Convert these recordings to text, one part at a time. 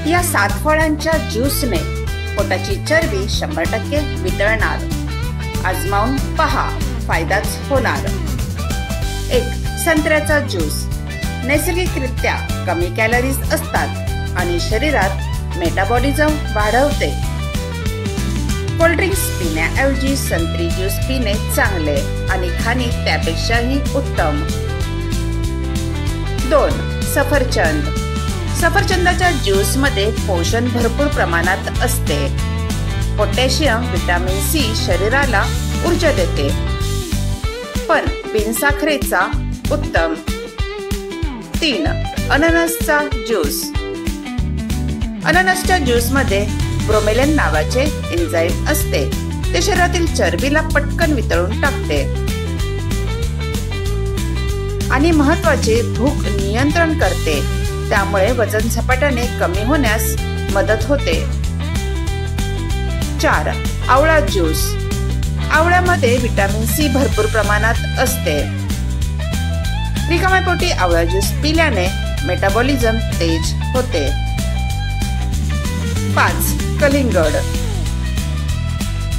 या 7 फळांच्या ज्यूसने पोटाची चरबी 100% वितळणार। आजमावून पहा, फायदाच होणार। 1. संत्र्याचा ज्यूस नैसर्गिकरित्या कमी कॅलरीज असतात आणि शरीरात मेटाबॉलिझम वाढवते। कोल्ड्रिंक्स पिण्याऐवजी संत्री ज्यूस पिणे चांगले आणि खाणे त्यापेक्षाही उत्तम। 2. सफरचंद सफरचंदाच्या ज्यूस मध्ये पोषण भरपूर प्रमाणात असते। पोटॅशियम, व्हिटॅमिन सी शरीराला ऊर्जा देते, पण बिनसाखरेचा उत्तम। 3. अननसचा ज्यूस अननसच्या ज्यूस मध्ये ब्रोमेलिन नावाचे एन्झाईम असते, ते शरीरातील चरबीला पटकन वितळून टाकते आणि महत्त्वाचे भूक नियंत्रण करते, त्यामुळे वजन झपाट्याने कमी होण्यास मदत होते। 4. आवळा ज्यूस आवळ्यामध्ये व्हिटॅमिन सी भरपूर प्रमाणात असते। रिकाम्या पोटी आवळा ज्यूस पिल्याने मेटाबॉलिझम तेज होते। 5. कलिंगड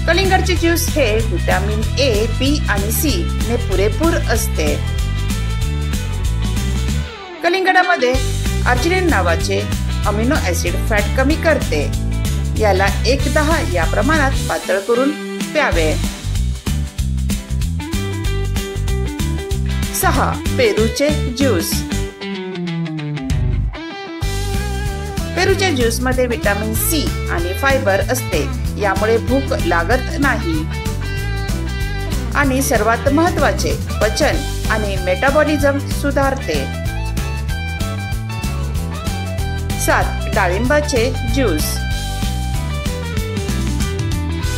कलिंगडचे ज्यूस हे व्हिटॅमिन ए, बी आणि सी ने पुरेपूर असते। कलिंगडामध्ये आर्जिनिन नावाचे अमिनो ऍसिड फॅट कमी करते, याला 1/10 या प्रमाणात पातळ करून प्यावे। 6. पेरूचे ज्यूस पेरूच्या ज्यूस मध्ये व्हिटॅमिन सी आणि फायबर असते, यामुळे भूक लागत नाही आणि सर्वात महत्त्वाचे पचन आणि मेटाबॉलिझम सुधारते। 7. डाळिंबाचे ज्यूस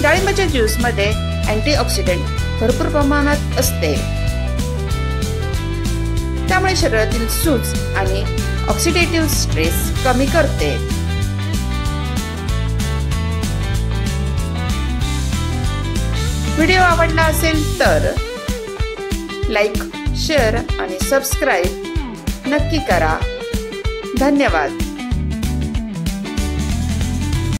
डाळिंबाच्या ज्यूस मध्ये अँटीऑक्सिडंट भरपूर प्रमाणात असते, त्यामुळे शरीरातील सूज आणि ऑक्सिडेटिव्ह स्ट्रेस कमी करते। व्हिडिओ आवडला असेल तर लाईक, शेअर आणि सबस्क्राईब नक्की करा। धन्यवाद।